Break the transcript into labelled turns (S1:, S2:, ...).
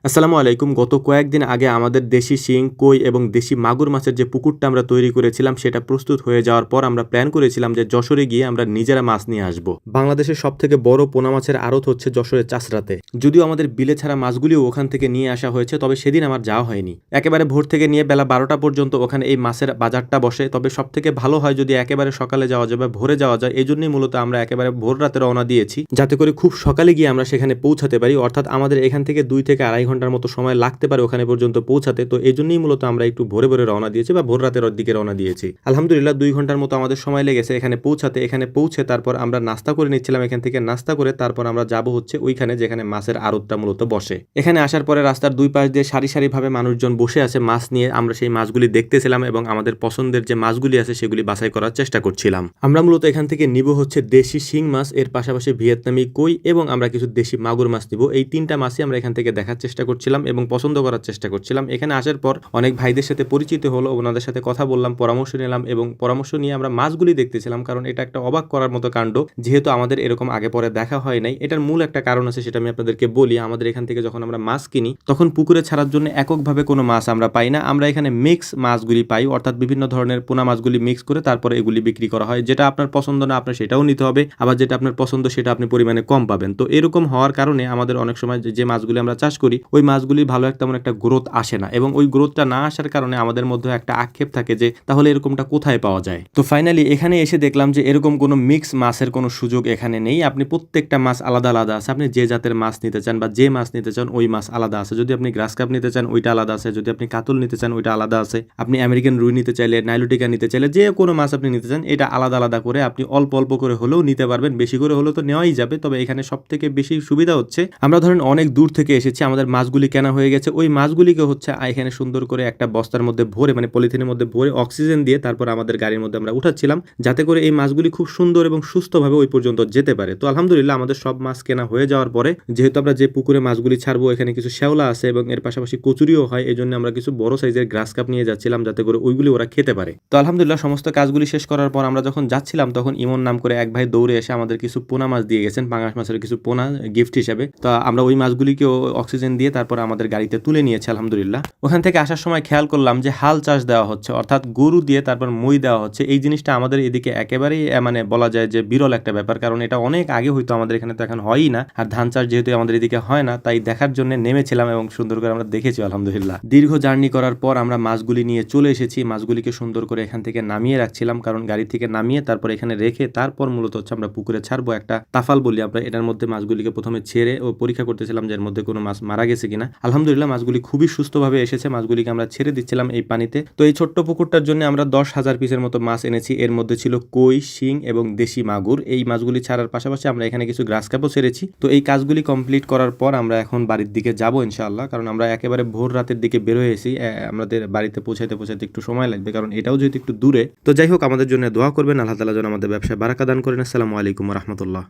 S1: আসসালামু আলাইকুম। গত কয়েকদিন আগে আমাদের দেশি শিং, কই এবং দেশি মাগুর মাছের যে পুকুরটা আমরা তৈরি করেছিলাম সেটা প্রস্তুত হয়ে যাওয়ার পর আমরা প্ল্যান করেছিলাম যে যশোরে গিয়ে আমরা নিজেরা মাছ নিয়ে আসব। বাংলাদেশের সবথেকে বড় পোনা মাছের আড়ত হচ্ছে যশোরের চাষরাতে। যদিও আমাদের বিলে ছাড়া মাছগুলিও ওখান থেকে নিয়ে আসা হয়েছে, তবে সেদিন আমার যাওয়া হয়নি। একেবারে ভোর থেকে নিয়ে বেলা 12টা পর্যন্ত ওখানে এই মাছের বাজারটা বসে। তবে সবথেকে ভালো হয় যদি একেবারে সকালে যাওয়া যায় বা ভোরে যাওয়া যায়। এই জন্যই মূলত আমরা একেবারে ভোর রাতে রওনা দিয়েছি, যাতে করে খুব সকালে গিয়ে আমরা সেখানে পৌঁছাতে পারি। অর্থাৎ আমাদের এখান থেকে 2 থেকে আড়াই ঘন্টার মতো সময় লাগতে পারে ওখানে পর্যন্ত পৌঁছাতে। তো এই জন্যই মূলত আমরা একটু ভোরে ভোরে রওনা দিয়েছি বা ভোর রাতের দিকে রওনা দিয়েছি। আলহামদুলিল্লাহ 2 ঘন্টার মতো আমাদের সময় লেগেছে এখানে পৌঁছাতে। এখানে পৌঁছে তারপর আমরা নাস্তা করে নিচ্ছিলাম। এখান থেকে নাস্তা করে তারপর আমরা যাব হচ্ছে ওইখানে যেখানে মাছের আড়তটা মূলত বসে। এখানে আসার পরে রাস্তার দুই পাশ দিয়ে সারি সারিভাবে মানুষজন বসে আছে মাছ নিয়ে। আমরা সেই মাছগুলি দেখতেছিলাম এবং আমাদের পছন্দের যে মাছগুলি আছে সেগুলি বাছাই করার চেষ্টা করছিলাম। আমরা মূলত এখান থেকে নিব হচ্ছে দেশি শিং মাছ, এর পাশাপাশি ভিয়েতনামি কই এবং আমরা কিছু দেশি মাগুর মাছ নিব। এই 3টা মাছই আমরা এখান থেকে দেখার চেষ্টা করছিলাম এবং পছন্দ করার চেষ্টা করছিলাম। এখানে আসার পর অনেক ভাইদের সাথে পরিচিত হলো, ওনাদের সাথে কথা বললাম, পরামর্শ নিলাম এবং পরামর্শ নিয়ে আমরা মাছগুলি দেখতেছিলাম। কারণ এটা একটা অবাক করার মতো কাণ্ড, যেহেতু আমাদের এরকম আগে পরে দেখা হয় নাই। এটার মূল একটা কারণ আছে, সেটা আমি আপনাদেরকে বলি। আমাদের এখান থেকে যখন আমরা মাছ কিনি তখন পুকুরে ছাড়ার জন্য এককভাবে কোনো মাছ আমরা পাই না। আমরা এখানে মিক্স মাছগুলি পাই, অর্থাৎ বিভিন্ন ধরনের পোনা মাছগুলি মিক্স করে তারপরে এগুলি বিক্রি করা হয়। যেটা আপনার পছন্দ না আপনার সেটাও নিতে হবে, আবার যেটা আপনার পছন্দ সেটা আপনি পরিমাণে কম পাবেন। তো এরকম হওয়ার কারণে আমাদের অনেক সময় যে মাছগুলি আমরা চাষ করি ওই মাছগুলি ভালো তেমন একটা গ্রোথ আসে না, এবং ওই গ্রোথটা না আসার কারণে আমাদের মধ্যে একটা আক্ষেপ থাকে যে তাহলে এরকমটা কোথায় পাওয়া যায়। তো ফাইনালি এখানে এসে দেখলাম যে এরকম কোনো মিক্স মাছের কোনো সুযোগ এখানে নেই। আপনি প্রত্যেকটা মাছ আলাদা আলাদা আছে। আপনি যে জাতের মাছ নিতে চান বা যে মাছ নিতে চান ওই মাছ আলাদা আছে। যদি আপনি গ্রাস কাপ নিতে চান ওইটা আলাদা আছে, যদি আপনি কাতল নিতে চান ওইটা আলাদা আছে, আপনি আমেরিকান রুই নিতে চাইলে, নাইলোটিকা নিতে চাইলে, যে কোনো মাছ আপনি নিতে চান এটা আলাদা আলাদা করে আপনি অল্প অল্প করে হলেও নিতে পারবেন। বেশি করে হলেও তো নেওয়াই যাবে। তবে এখানে সব থেকে বেশি সুবিধা হচ্ছে আমরা ধরেন অনেক দূর থেকে এসেছি, আমাদের মাছগুলি কেনা হয়ে গেছে, ওই মাছগুলিকে হচ্ছে এখানে সুন্দর করে একটা বস্তার মধ্যে ভরে, মানে পলিথিনের মধ্যে ভরে অক্সিজেন দিয়ে তারপর আমাদের গাড়ির মধ্যে আমরা উঠাচ্ছিলাম, যাতে করে এই মাছগুলি খুব সুন্দর এবং সুস্থভাবে ওই পর্যন্ত যেতে পারে। তো আলহামদুলিল্লাহ আমাদের সব মাছ কেনা হয়ে যাওয়ার পরে, যেহেতু আমরা যে পুকুরে মাছগুলি ছাড়বো এখানে কিছু শ্যাওলা আছে এবং এর পাশাপাশি কচুরিও হয়, এই জন্য আমরা কিছু বড় সাইজের গ্রাস কাপ নিয়ে যাচ্ছিলাম যাতে করে ওইগুলি ওরা খেতে পারে। তো আলহামদুলিল্লাহ সমস্ত কাজগুলি শেষ করার পর আমরা যখন যাচ্ছিলাম তখন ইমন নাম করে এক ভাই দৌড়ে এসে আমাদের কিছু পোনা মাছ দিয়ে গেছেন, পাঙাশ মাছের কিছু পোনা গিফট হিসেবে। তো আমরা ওই মাছগুলিকেও অক্সিজেন দিয়ে তারপর আমাদের গাড়িতে তুলে নিয়েছি আলহামদুলিল্লাহ। ওখান থেকে আসার সময় খেয়াল করলাম যে হাল চাষ দেওয়া হচ্ছে, অর্থাৎ গরু দিয়ে তারপর মই দেওয়া হচ্ছে। এই জিনিসটা আমাদের এদিকে একেবারেই মানে বলা যায় যে বিরল একটা ব্যাপার, কারণ এটা অনেক আগে হয়তো আমাদের এখানে তো এখন হয়ই না। আর ধান চাষ যেহেতু আমাদের এদিকে হয় না, তাই দেখার জন্য নেমেছিলাম এবং সুন্দর করে আমরা দেখেছি আলহামদুলিল্লাহ। দীর্ঘ জার্নি করার পর আমরা মাছগুলি নিয়ে চলে এসেছি। মাছগুলিকে সুন্দর করে এখান থেকে নামিয়ে রাখছিলাম, কারণ গাড়ি থেকে নামিয়ে তারপর এখানে রেখে তারপর মূলত হচ্ছে আমরা পুকুরে ছাড়বো। একটা তাফাল বলি আমরা, এটার মধ্যে মাছগুলিকে প্রথমে ছেড়ে ও পরীক্ষা করতেছিলাম যে এর মধ্যে কোনো মাছ মারা গেছে কিনা। আলহামদুলিল্লাহ মাছগুলি খুবই সুস্থভাবে এসেছে। মাছগুলিকে আমরা ছেড়ে দিচ্ছিলাম এই পানিতে। তো এই ছোট্ট পুকুরটার জন্য আমরা 10,000 পিসের মতো মাছ এনেছি। এর মধ্যে ছিল কই, শিং এবং দেশি মাগুর। এই মাছগুলি ছাড়ার পাশাপাশি আমরা এখানে কিছু গ্রাস কাপও ছেড়েছি। তো এই কাজগুলি কমপ্লিট করার পর আমরা এখন বাড়ির দিকে যাব ইনশাআল্লাহ, কারণ আমরা একেবারে ভোর রাতের দিকে বের হয়েছি। আমাদের বাড়িতে পৌঁছাইতে একটু সময় লাগবে, কারণ এটাও যেহেতু একটু দূরে। তো যাই হোক, আমাদের জন্য দোয়া করবেন, আল্লাহ তাআলা যেন আমাদের ব্যবসায় বারাকা দান করেন। আসসালামু আলাইকুম ওয়া রাহমাতুল্লাহ।